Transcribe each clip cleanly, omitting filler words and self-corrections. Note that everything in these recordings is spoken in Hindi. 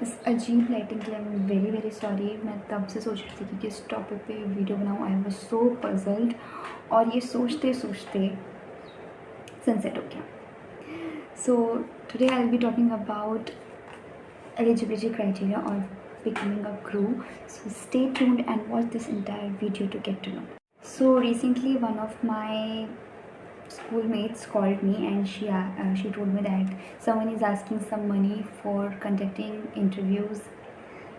इस अजीब लाइटिंग के लिए I am very very sorry. मैं तब से सोच रही थी कि किस टॉपिक पे वीडियो बनाऊँ। आई वाज सो पजल्ड और ये सोचते सोचते सनसेट हो गया। So today I will be talking about eligibility criteria or becoming a crew. So stay tuned and watch this entire video to get to know. So recently one of my schoolmates called me and she told me that someone is asking some money for conducting interviews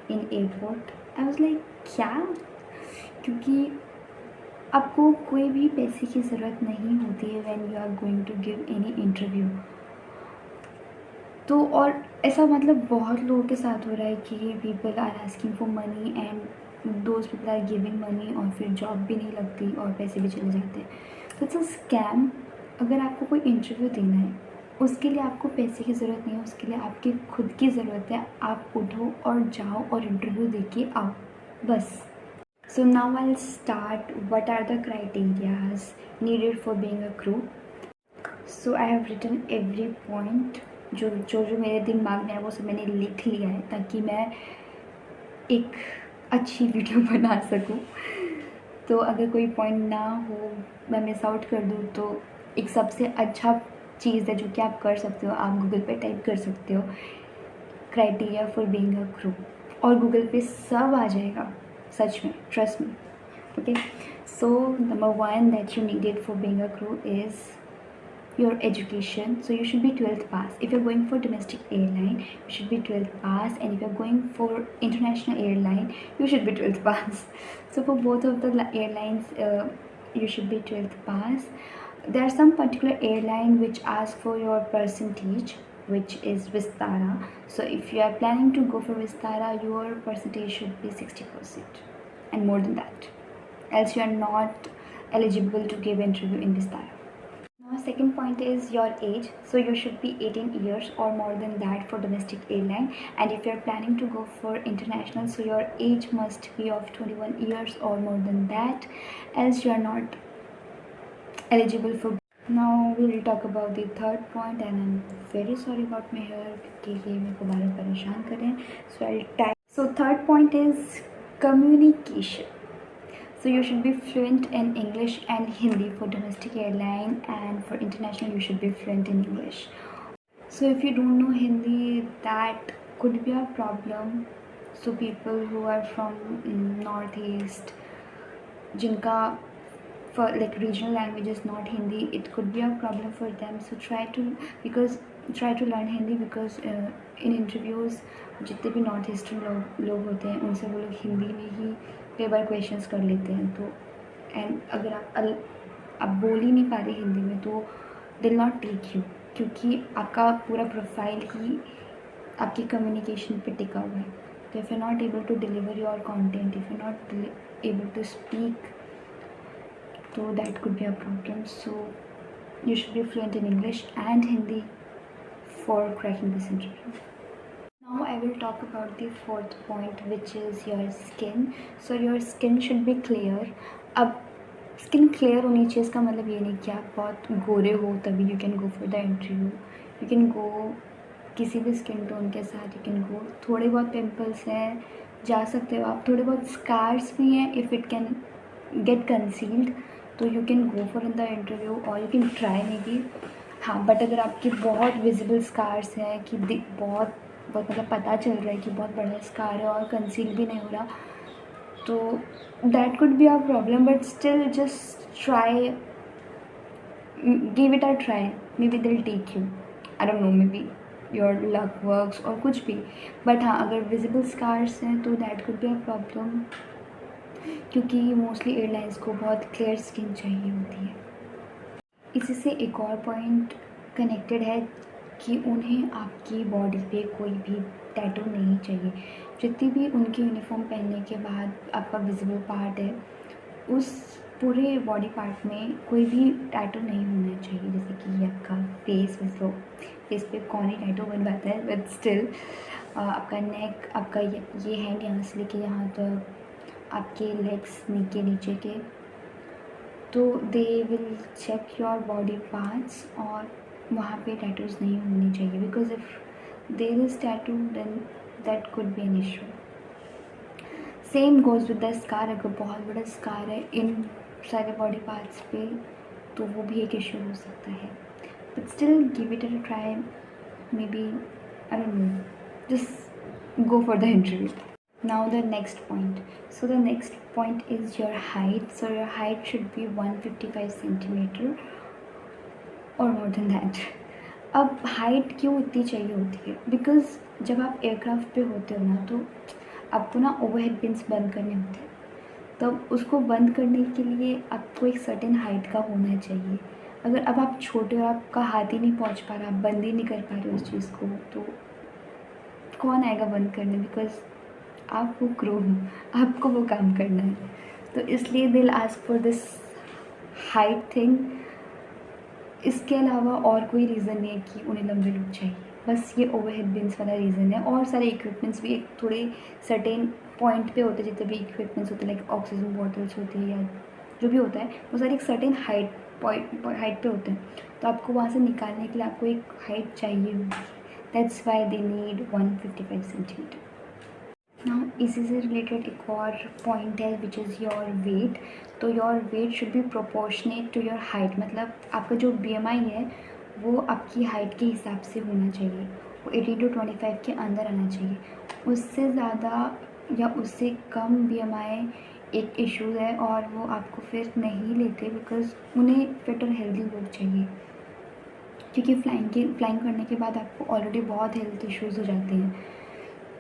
in airport. I was like क्या? क्योंकि आपको कोई भी पैसे की ज़रूरत नहीं होती है when you are going to give any interview. तो और ऐसा मतलब बहुत लोगों के साथ हो रहा है कि people are asking for money and those people are giving money और फिर जॉब भी नहीं लगती और पैसे भी चले जाते हैं। तो इट्स अ स्कैम। अगर आपको कोई इंटरव्यू देना है उसके लिए आपको पैसे की ज़रूरत नहीं है, उसके लिए आपकी खुद की ज़रूरत है। आप उठो और जाओ और इंटरव्यू दे के आओ, बस। So now I will start what are the criterias needed for being a crew. So I have written every point. जो मेरे दिमाग में है वो सब मैंने लिख लिया है ताकि मैं एक अच्छी वीडियो बना सकूं। तो अगर कोई पॉइंट ना हो, मैं मिस आउट कर दूं, तो एक सबसे अच्छा चीज़ है जो कि आप कर सकते हो, आप गूगल पे टाइप कर सकते हो criteria for being a crew और गूगल पे सब आ जाएगा, सच में, trust me. Okay, so number 1 that you needed for being a crew is your education. So you should be 12th pass. If you're going for domestic airline, you should be 12th pass, and if you're going for international airline, you should be 12th pass. So for both of the airlines, you should be 12th pass. There are some particular airline which ask for your percentage, which is Vistara. So if you are planning to go for Vistara, your percentage should be 60% and more than that, else you are not eligible to give interview in Vistara. Now second point is your age. So you should be 18 years or more than that for domestic airline, and if you're planning to go for international, so your age must be of 21 years or more than that, else you are not eligible for. Now we will talk about the third point, and I'm very sorry about my hair क्योंकि ये मेरे को बार बार परेशान कर रहे हैं. So I'll type. So third point is communication. So you should be fluent in English and Hindi for domestic airline, and for international you should be fluent in English. So if you don't know Hindi, that could be a problem. So people who are from northeast, jinka for like regional language is not Hindi, it could be a problem for them. So try to learn Hindi, because in interviews जितने भी नॉर्थ ईस्टर्न लोग होते हैं उनसे वो लोग हिंदी में ही कई बार क्वेश्चंस कर लेते हैं। तो एंड अगर आप बोल ही नहीं पा रहे हिंदी में, तो they will not take you, क्योंकि आपका पूरा प्रोफाइल ही आपकी कम्युनिकेशन पे टिका हुआ है। तो if you not able to deliver your content, if you not able to speak, so that could be a problem. So you should be fluent in English and Hindi for cracking this interview. Now I will talk about the fourth point, which is your skin. So your skin should be clear. अब स्किन क्लियर होनी चाहिए, इसका मतलब ये नहीं कि आप बहुत गोरे हो तभी you can go for the interview. You can गो किसी भी स्किन टोन के साथ, यू कैन गो। थोड़े बहुत पिंपल्स हैं, जा सकते हो आप। थोड़े बहुत स्कार्स भी हैं, if it can get concealed तो you can go for in the interview, और you can try maybe. हाँ, बट अगर आपके बहुत विजिबल स्कार्स हैं कि बहुत मतलब पता चल रहा है कि बहुत बड़ा स्कार है और कंसील भी नहीं हो रहा, तो that could be a problem. But still just try, give it a try, maybe दिल take you, I don't know, maybe your luck works और कुछ भी। बट हाँ, अगर विजिबल स्कार्स हैं तो that could be a problem, क्योंकि मोस्टली एयरलाइंस को बहुत क्लियर स्किन चाहिए होती है। इसी से एक और पॉइंट कनेक्टेड है कि उन्हें आपकी बॉडी पे कोई भी टैटू नहीं चाहिए। जितनी भी उनकी यूनिफॉर्म पहनने के बाद आपका विजिबल पार्ट है, उस पूरे बॉडी पार्ट में कोई भी टैटू नहीं होना चाहिए। जैसे कि ये आपका फेस, वैसे फेस पे कौन ही टैटू बनवाता है, बट स्टिल आपका नेक, आपका ये हैंड यहाँ से लेके यहाँ तक, आपके लेग्स के नीचे के, तो they will check your body parts और वहाँ पे टैटूज़ नहीं होनी चाहिए। Because if there is tattoo then that could be an issue. Same goes with the scar. अगर बहुत बड़ा स्कार है इन सारे बॉडी पार्ट्स पे तो वो भी एक इशू हो सकता है. But still give it a try. Maybe I don't know, just go for the interview. Now the next point. So the next point is your height. So your height should be 155 centimeter or more than that. अब हाइट क्यों इतनी चाहिए होती है? बिकॉज जब आप एयरक्राफ्ट पे होते हो ना तो आपको ना ओवरहेड बिन्स बंद करने होते हैं. तब उसको बंद करने के लिए आपको एक सर्टेन हाइट का होना चाहिए. अगर अब आप छोटे हो, आपका हाथ ही नहीं पहुंच पा रहा, आप बंद ही नहीं कर पा रहे उस चीज़ को, तो कौन आएगा बंद करने? बिकॉज आप वो क्रू हो, आपको वो काम करना है. तो इसलिए दिल ask for this height thing. इसके अलावा और कोई रीज़न नहीं है कि उन्हें लंबे लोग चाहिए. बस ये ओवरहेड बिन्स वाला रीज़न है. और सारे इक्विपमेंट्स भी एक थोड़े सर्टेन पॉइंट पे होते हैं. जितने भी इक्विपमेंट्स होते हैं लाइक ऑक्सीजन बॉटल्स होती है या जो भी होता है वो सारे एक सर्टेन हाइट पे होते हैं. तो आपको वहाँ से निकालने के लिए आपको एक हाइट चाहिए होगी. That's why they need 155 centimetre. Now इसी से रिलेटेड एक और पॉइंट है विच इज़ योर वेट. तो your weight should be proportionate to your height. मतलब आपका जो BMI है वो आपकी हाइट के हिसाब से होना चाहिए. वो 18 to 25 के अंदर आना चाहिए. उससे ज़्यादा या उससे कम BMI एक इशू है और वो आपको फिर नहीं लेते बिकॉज उन्हें फिट और हेल्दी लोग चाहिए. क्योंकि फ्लाइंग करने के बाद आपको ऑलरेडी बहुत हेल्थ इश्यूज़ हो जाते हैं.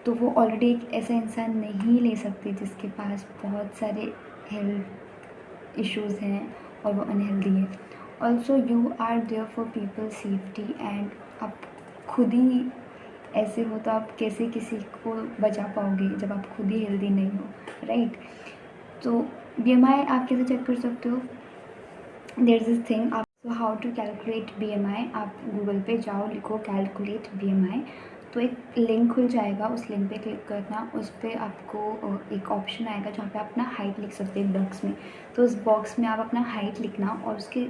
तो वो ऑलरेडी एक ऐसा इंसान नहीं ले सकते जिसके पास बहुत सारे हेल्थ इश्यूज़ हैं और वो अनहेल्दी है. Also you are there for people safety. And आप खुद ही ऐसे हो तो आप कैसे किसी को बचा पाओगे जब आप खुद ही हेल्दी नहीं हो, राइट? तो BMI आप कैसे चेक कर सकते हो? There is this thing. आप हाउ टू कैलकुलेट BMI. आप गूगल पे जाओ, लिखो कैलकुलेट BMI. तो एक लिंक खुल जाएगा, उस लिंक पे क्लिक करना. उस पर आपको एक ऑप्शन आएगा जहाँ पे आप अपना हाइट लिख सकते हैं बॉक्स में. तो उस बॉक्स में आप अपना हाइट लिखना और उसके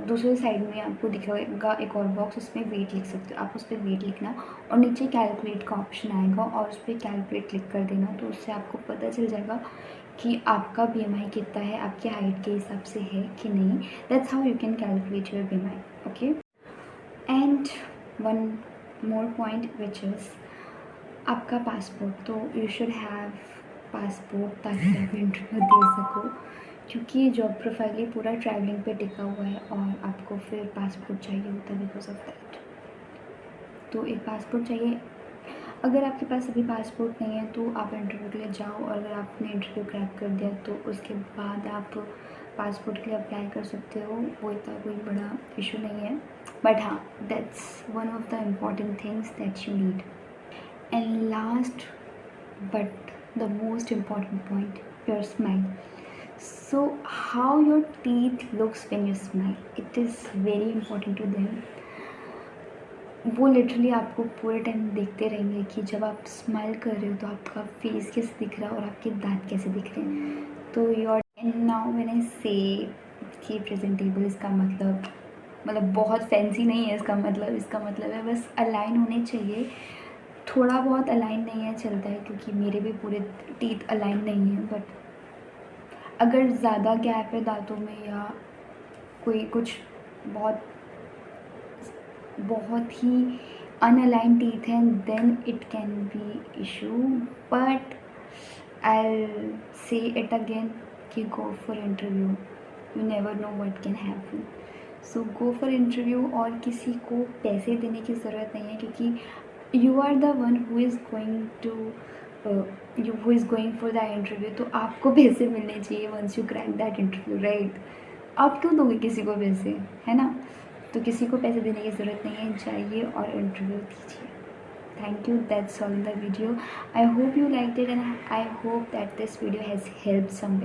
दूसरे साइड में आपको दिखेगा एक और बॉक्स, उसमें वेट लिख सकते हो. आप उस पर वेट लिखना और नीचे कैलकुलेट का ऑप्शन आएगा और उस पर कैलकुलेट क्लिक कर देना. तो उससे आपको पता चल जाएगा कि आपका BMI कितना है, आपके हाइट के हिसाब से है कि नहीं. That's how you can calculate your BMI. Okay. And one more point which is आपका पासपोर्ट. तो यू शुड हैव पासपोर्ट ताकि आप इंटरव्यू दे सको. क्योंकि जॉब प्रोफाइल ही पूरा ट्रैवलिंग पे टिका हुआ है और आपको फिर पासपोर्ट चाहिए होता है बिकॉज ऑफ दैट. तो एक पासपोर्ट चाहिए. अगर आपके पास अभी पासपोर्ट नहीं है तो आप इंटरव्यू के लिए जाओ और अगर आपने इंटरव्यू क्रैक कर दिया तो उसके बाद आप पासपोर्ट के लिए अप्लाई कर सकते हो. वो इतना कोई बड़ा इशू नहीं है. बट हाँ, that's one of the important things that you need. And last but the most important point, your smile. So how your teeth looks when you smile, it is very important to them. वो लिटरली आपको पूरे टाइम देखते रहेंगे कि जब आप स्माइल कर रहे हो तो आपका फेस कैसे दिख रहा है और आपके दांत कैसे दिख रहे हैं. तो your and now when I से कि प्रेजेंटेबल, इसका मतलब बहुत फैंसी नहीं है. इसका मतलब है बस अलाइन होने चाहिए. थोड़ा बहुत अलाइन नहीं है चलता है क्योंकि मेरे भी पूरे टीथ अलाइन नहीं है. बट अगर ज़्यादा गैप है दांतों में या कोई कुछ बहुत ही अनअलाइन टीथ हैं then it can be issue. But I say it again कि go for interview. You never know what can happen. So go for interview. और किसी को पैसे देने की ज़रूरत नहीं है क्योंकि you are the one who is going for the interview. तो आपको पैसे मिलने चाहिए once you crack that interview, right? आप क्यों दोगे किसी को पैसे, है ना? तो किसी को पैसे देने की ज़रूरत नहीं है. जाइए और इंटरव्यू दीजिए. Thank you. That's all in the video. I hope you liked it and I hope that this video has help somewhere.